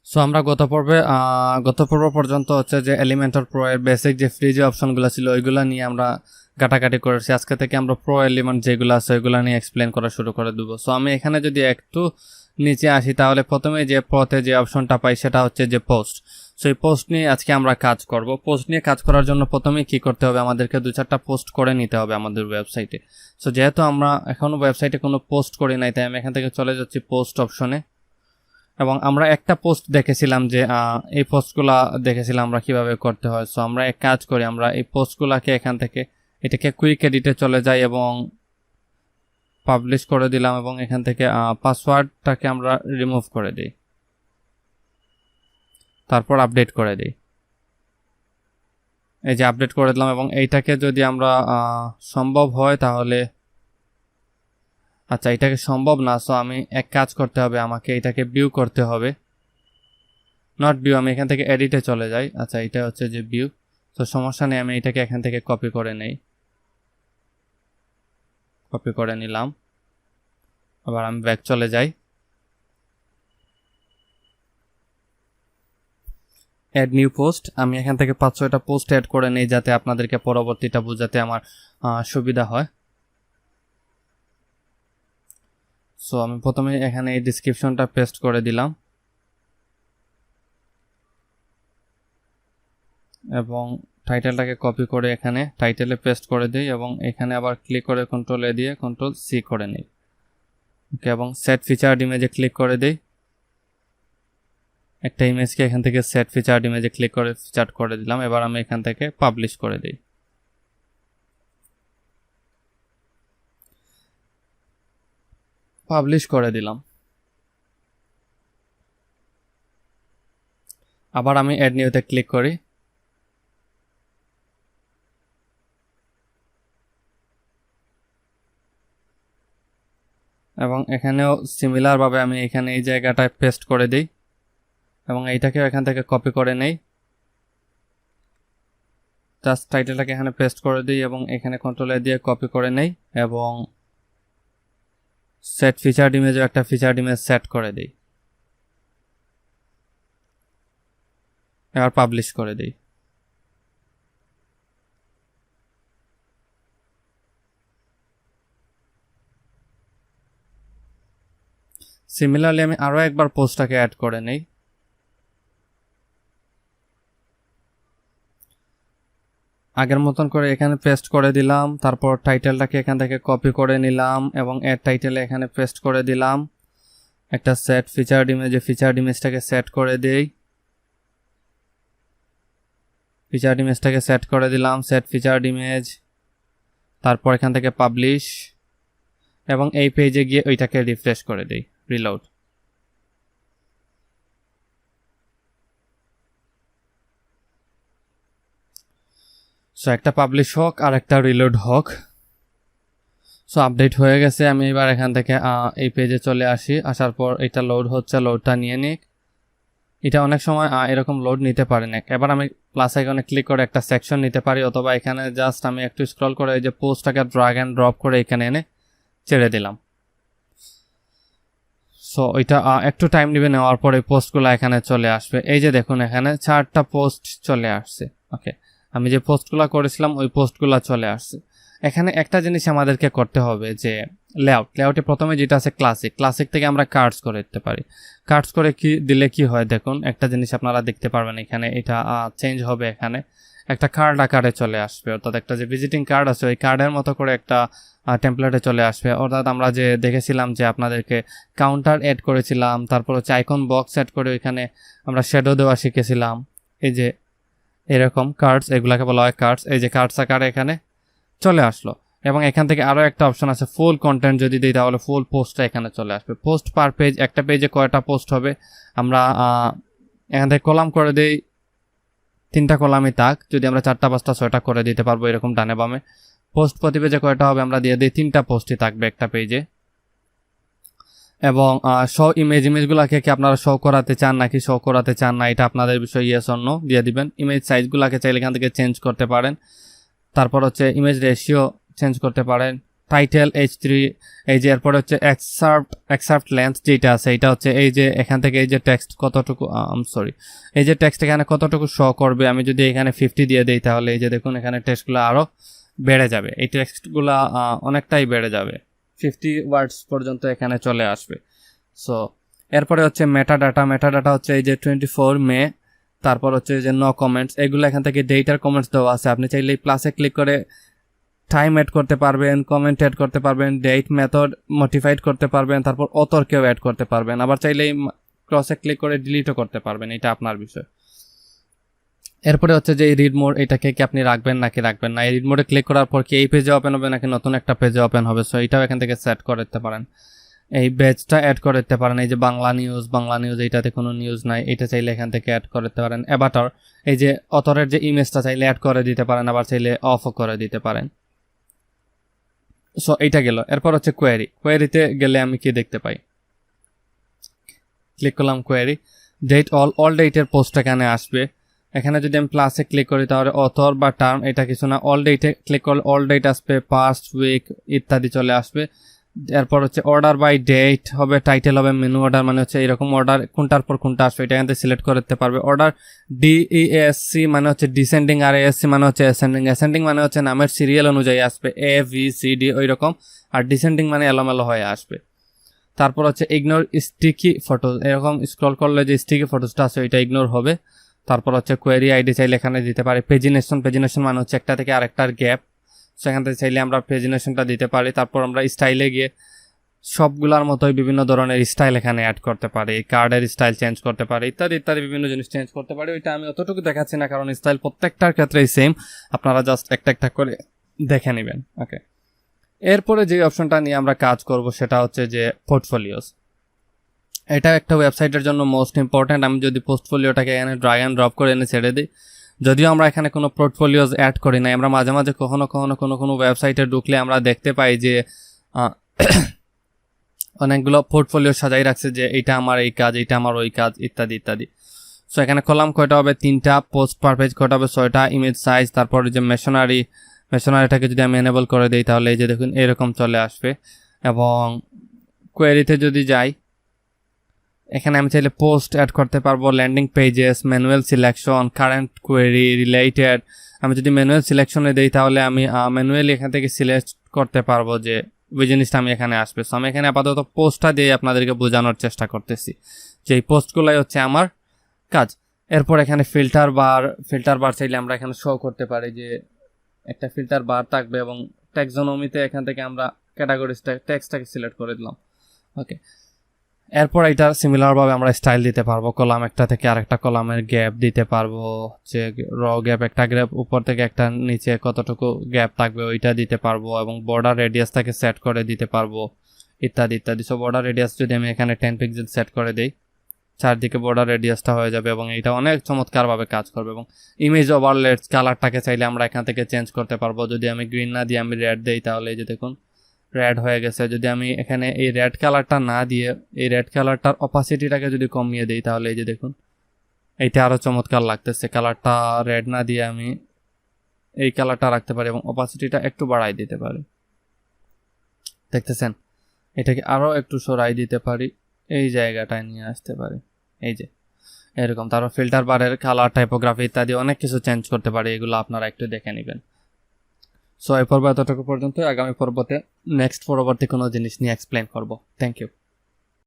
So আমরা গত পর্ব পর্যন্ত হচ্ছে যে এলিমেন্টর প্রো এর বেসিক যে ফ্রি যে অপশনগুলো ছিল ওইগুলো নিয়ে আমরা ঘাটাঘাটি করেছি। আজকে থেকে আমরা প্রো এলিমেন্ট যেগুলো আছে ওইগুলো নিয়ে এক্সপ্লেন করা শুরু করে দেবো। সো আমি এখানে যদি একটু নিচে আসি তাহলে প্রথমে যে প্রোতে যে অপশনটা পাই সেটা হচ্ছে যে পোস্ট। সো এই পোস্ট নিয়ে আজকে আমরা কাজ করব। পোস্ট নিয়ে কাজ করার জন্য প্রথমেই কি করতে হবে, আমাদেরকে 2-4টা পোস্ট করে নিতে হবে আমাদের ওয়েবসাইটে। সো যেহেতু আমরা এখনো ওয়েবসাইটে কোনো পোস্ট করি নাই, তাই আমি এখান থেকে চলে যাচ্ছি পোস্ট অপশনে। এবং আমরা একটা পোস্ট দেখেছিলাম যে এই পোস্টগুলা দেখেছিলাম আমরা কিভাবে করতে হয়। সো আমরা এক কাজ করি, আমরা এই পোস্টগুলাকে এখান থেকে এটাকে কুইক এডিটে চলে যাই এবং পাবলিশ করে দিলাম এবং এখান থেকে পাসওয়ার্ডটাকে আমরা রিমুভ করে দিই, তারপর আপডেট করে দিই। এই যে আপডেট করে দিলাম এবং এইটাকে যদি আমরা সম্ভব হয় তাহলে, আচ্ছা এটাকে সম্ভব না। সো আমি এক কাজ করতে হবে, আমাকে এটাকে ভিউ করতে হবে। নট ভিউ, আমি এখান থেকে এডিটে চলে যাই। আচ্ছা এটা হচ্ছে যে ভিউ। তো সমস্যা নেই, আমি এটাকে এখান থেকে কপি করে নেই। কপি করে নিলাম, আবার আমি ব্যাক চলে যাই। অ্যাড নিউ পোস্ট, আমি এখান থেকে 5-6টা পোস্ট অ্যাড করে নিই যাতে আপনাদেরকে পরবর্তীটা বোঝাতে আমার সুবিধা হয়। সো আমি প্রথমে এখানে এই ডিসক্রিপশনটা পেস্ট করে দিলাম এবং টাইটেলটাকে কপি করে এখানে টাইটেলে পেস্ট করে দিই এবং এখানে আবার ক্লিক করে কন্ট্রোল এ দিয়ে কন্ট্রোল সি করে নিই। ওকে, এবং সেট ফিচার্ড ইমেজে ক্লিক করে দিই। একটা ইমেজকে এখান থেকে সেট ফিচার্ড ইমেজে ক্লিক করে ফিচার্ড করে দিলাম। এবার আমি এখান থেকে পাবলিশ করে দিই। পাবলিশ করে দিলাম। আবার আমি অ্যাড নিউতে ক্লিক করি এবং এখানেও সিমিলারভাবে আমি এখানে এই জায়গাটায় পেস্ট করে দিই এবং এইটাকেও এখান থেকে কপি করে নেই। জাস্ট টাইটেলটাকে এখানে পেস্ট করে দিই এবং এখানে কন্ট্রোল এ দিয়ে কপি করে নেই এবং সেট ফিচার্ড ইমেজও একটা ফিচার্ড ইমেজ সেট করে দিই। এবার পাবলিশ করে দিই। সিমিলারলি আমি আরও একবার পোস্টটাকে অ্যাড করে নেই। আগের মতন করে এখানে পেস্ট করে দিলাম, তারপর টাইটেলটাকে এখান থেকে কপি করে নিলাম এবং অ্যাড টাইটেলে এখানে পেস্ট করে দিলাম। একটা সেট ফিচার্ড ইমেজে ফিচার্ড ইমেজটাকে সেট করে দেই। ফিচার্ড ইমেজটাকে সেট করে দিলাম, সেট ফিচার্ড ইমেজ, তারপর এখান থেকে পাবলিশ এবং এই পেজে গিয়ে ওইটাকে রিফ্রেশ করে দিই, রিলোড। সো একটা পাবলিশ হোক আর একটা রিলোড হোক। সো আপডেট হয়ে গেছে। আমি এবার এখান থেকে এই পেজে চলে আসি। আসার পর এটা লোড হচ্ছে, লোডটা নিয়ে নিক। এটা অনেক সময় এরকম লোড নিতে পারে না। এবার আমি প্লাস আইকনে ক্লিক করে একটা সেকশন নিতে পারি, অথবা এখানে জাস্ট আমি একটু স্ক্রল করে এই যে পোস্টটাকে ড্র্যাগ অ্যান্ড ড্রপ করে এখানে এনে ছেড়ে দিলাম। সো এটা একটু টাইম নেবে, নেওয়ার পর এই পোস্টগুলো এখানে চলে আসবে। এই যে দেখুন এখানে 4টা পোস্ট চলে আসছে। ওকে, আমি যে পোস্টগুলো করেছিলাম ওই পোস্টগুলো চলে আসছে। এখানে একটা জিনিস আমাদেরকে করতে হবে যে লেআউটে প্রথমে যেটা আছে ক্লাসিক থেকে আমরা কার্ডস করে দিতে পারি। কার্ডস করে কি দিলে কি হয় দেখুন, একটা জিনিস আপনারা দেখতে পারবেন এখানে, এটা চেঞ্জ হবে। এখানে একটা কার্ড আকারে চলে আসবে, অর্থাৎ একটা যে ভিজিটিং কার্ড আছে ওই কার্ডের মতো করে একটা টেমপ্লেটে চলে আসবে। অর্থাৎ আমরা যে দেখেছিলাম যে আপনাদেরকে কাউন্টার অ্যাড করেছিলাম, তারপর হচ্ছে আইকন বক্স অ্যাড করে ওইখানে আমরা শ্যাডো দেওয়া শিখেছিলাম। এই যে এরকম কার্ডস, এগুলাকে বলা হয় কার্ডস। এই যে কার্ডস আকারে এখানে চলে আসলো এবং এখান থেকে আরও একটা অপশন আছে ফুল কন্টেন্ট, যদি দিই তাহলে ফুল পোস্টটা এখানে চলে আসবে। পোস্ট পার পেজ, একটা পেজে কয়টা পোস্ট হবে আমরা এখান থেকে কলাম করে দিই, 3টা কলামই থাক। যদি আমরা 4টা 5টা 6টা করে দিতে পারবো এরকম ডানে বামে। পোস্ট প্রতি পেজে কয়টা হবে আমরা দিয়ে দিই, 3টা পোস্টই থাকবে একটা পেজে। এবং শো ইমেজগুলোকে কি আপনারা শো করাতে চান নাকি শো করাতে চান না, এটা আপনাদের বিষয়, ইয়েস অর নো দিয়ে দিবেন। ইমেজ সাইজগুলোকে চাইলে এখান থেকে চেঞ্জ করতে পারেন। তারপর হচ্ছে ইমেজ রেশিও চেঞ্জ করতে পারেন। টাইটেল H3, এই যে এরপরে হচ্ছে এক্সার্ট লেন্থ যেটা আছে এটা হচ্ছে এই যে এখান থেকে এই যে টেক্সট কতটুকু এই যে টেক্সট এখানে কতটুকু শো করবে, আমি যদি এখানে 50 দিয়ে দেই তাহলে এই যে দেখুন এখানে টেক্সটগুলো আরও বেড়ে যাবে, এই টেক্সটগুলো অনেকটাই বেড়ে যাবে, 50 ওয়ার্ডস পর্যন্ত এখানে চলে আসবে। সো এরপরে হচ্ছে মেটাডাটা হচ্ছে এই যে 24 মে, তারপর হচ্ছে যে নো কমেন্টস, এগুলো এখান থেকে ডেটার কমেন্টস দেওয়া আছে, আপনি চাইলে এই প্লাসে ক্লিক করে টাইম অ্যাড করতে পারবেন, কমেন্ট অ্যাড করতে পারবেন, ডেট মেথড মডিফাইড করতে পারবেন, তারপর অথরকেও অ্যাড করতে পারবেন, আবার চাইলে এই ক্রসে ক্লিক করে ডিলিটও করতে পারবেন, এটা আপনার বিষয়। এরপরে হচ্ছে যে এই রিড মোড, এটাকে কি আপনি রাখবেন নাকি রাখবেন না, এই রিড মোডে ক্লিক করার পর কি এই পেজে ওপেন হবে নাকি নতুন একটা পেজে ওপেন হবে, সো এটাও এখান থেকে সেট করে দিতে পারেন। এই ব্যাচটা অ্যাড করে দিতে পারেন, এই যে বাংলা নিউজ এইটাতে কোনো নিউজ নাই, এটা চাইলে এখান থেকে অ্যাড করে দিতে পারেন। অ্যাভাটার, এই যে অথরের যে ইমেজটা চাইলে অ্যাড করে দিতে পারেন, আবার চাইলে অফও করে দিতে পারেন। সো এইটা গেল। এরপর হচ্ছে কোয়েরিতে গেলে আমি কি দেখতে পাই, ক্লিক করলাম কোয়েরি, ডেট অল ডেটের পোস্ট এখানে আসবে। এখানে যদি আমি প্লাসে ক্লিক করি তাহলে অথর বা টার্ম এটা কিছু না, অল ডেটে ক্লিক করলে অল ডেট আসবে, পাস্ট, উইক ইত্যাদি চলে আসবে। এরপর হচ্ছে অর্ডার বাই ডেট হবে, টাইটেল হবে মেনু অর্ডার, মানে হচ্ছে এরকম অর্ডার কোনটার পর কোনটা আসবে এটা এখান থেকে সিলেক্ট করে দিতে পারবে। অর্ডার ডিএসসি মানে হচ্ছে ডিসেন্ডিং, আর এএসসি মানে হচ্ছে অ্যাসেন্ডিং মানে হচ্ছে নামের সিরিয়াল অনুযায়ী আসবে, ABCD ওই রকম, আর ডিসেন্ডিং মানে এলোমেলো হয়ে আসবে। তারপর হচ্ছে ইগনোর স্টিকি ফটো, এরকম স্ক্রল করলে যে স্টিকি ফটোসটা আছে ওইটা ইগনোর হবে। তারপর হচ্ছে কোয়েরি আইডি চাইলে এখানে দিতে পারি। পেজিনেশন মানে হচ্ছে একটা থেকে আরেকটার গ্যাপ, সেখান থেকে চাইলে আমরা পেজিনেশনটা দিতে পারি। তারপর আমরা স্টাইলে গিয়ে সবগুলোর মতোই বিভিন্ন ধরনের স্টাইল এখানে অ্যাড করতে পারি, কার্ডের স্টাইল চেঞ্জ করতে পারি, ইত্যাদি ইত্যাদি বিভিন্ন জিনিস চেঞ্জ করতে পারি। ওইটা আমি অতটুকু দেখাচ্ছি না কারণ স্টাইল প্রত্যেকটার ক্ষেত্রেই সেম, আপনারা জাস্ট একটা একটা করে দেখে নেবেন। ওকে, এরপরে যে অপশনটা নিয়ে আমরা কাজ করব সেটা হচ্ছে যে পোর্টফোলিওস। এটা একটা ওয়েবসাইটের জন্য মোস্ট ইম্পর্ট্যান্ট। আমি যদি পোর্টফোলিওটাকে এখানে ড্র্যাগ অ্যান্ড ড্রপ করে এনে ছেড়ে দিই, যদিও আমরা এখানে কোনো পোর্টফোলিওস অ্যাড করি না, আমরা মাঝে মাঝে কখনো কোনো ওয়েবসাইটে ঢুকলে আমরা দেখতে পাই যে অনেকগুলো পোর্টফোলিও সাজাই রাখছে যে এটা আমার এই কাজ, এটা আমার ওই কাজ, ইত্যাদি ইত্যাদি। সো এখানে কলাম কয়টা হবে, 3টা, পোস্ট পার পেজ কয়টা হবে, 6টা, ইমেজ সাইজ, তারপর যে মেশনারিটাকে যদি আমি এনেবল করে দিই তাহলে এই যে দেখুন এরকম চলে আসবে। এবং কোয়েরিতে যদি যাই, এখানে আমি চাইলে পোস্ট অ্যাড করতে পারবো, landing pages, manual selection, current query, related. আমি যদি ম্যানুয়াল সিলেকশনে দিই তাহলে আমি ম্যানুয়ালি এখান থেকে সিলেক্ট করতে পারবো যে ওই জিনিসটা আমি এখানে আসবে। সো আমি এখানে আপাতত পোস্টটা দিয়ে আপনাদেরকে বোঝানোর চেষ্টা করতেছি যে এই পোস্টগুলোই হচ্ছে আমার কাজ। এরপর এখানে ফিল্টার বার চাইলে আমরা এখানে শো করতে পারি যে একটা ফিল্টার বার থাকবে, এবং ট্যাক্সোনমিতে এখান থেকে আমরা ক্যাটাগরিজটা টেক্সটটাকে সিলেক্ট করে দিলাম। ওকে, এরপর এটা সিমিলারভাবে আমরা স্টাইল দিতে পারবো, কলাম একটা থেকে আরেকটা কলামের গ্যাপ দিতে পারবো, যে র গ্যাপ, একটা গ্যাপ উপর থেকে একটা নিচে কতটুকু গ্যাপ থাকবে ওইটা দিতে পারবো, এবং বর্ডার রেডিয়াসটাকে সেট করে দিতে পারবো, ইত্যাদি ইত্যাদি। সো বর্ডার রেডিয়াস যদি আমি এখানে 10 পিক্সেল সেট করে দিই, চারদিকে বর্ডার রেডিয়াসটা হয়ে যাবে এবং এটা অনেক চমৎকারভাবে কাজ করবে। এবং ইমেজ ওভারলেটস কালারটাকে চাইলে আমরা এখান থেকে চেঞ্জ করতে পারবো, যদি আমি গ্রিন না দিয়ে আমি রেড দিই তাহলে এই যে দেখুন রেড হয়ে গেছে। যদি আমি এখানে এই রেড কালারটা না দিয়ে এই রেড কালারটার অপাসিটিটাকে যদি কমিয়ে দিই তাহলে এই যে দেখুন এইটা আরও চমৎকার লাগতেছে। কালারটা রেড না দিয়ে আমি এই কালারটা রাখতে পারি এবং অপাসিটিটা একটু বাড়াই দিতে পারি, দেখতেছেন? এটাকে আরও একটু সরাই দিতে পারি, এই জায়গাটায় নিয়ে আসতে পারি, এই যে এরকম। তারপর ফিল্টার বারের কালার, টাইপোগ্রাফি ইত্যাদি অনেক কিছু চেঞ্জ করতে পারি, এগুলো আপনারা একটু দেখে নেবেন। সো এই পর্ব এতটুকু পর্যন্ত, আগামী পর্বতে পরবর্তী কোনো জিনিস নিয়ে এক্সপ্লেন করব। Thank you.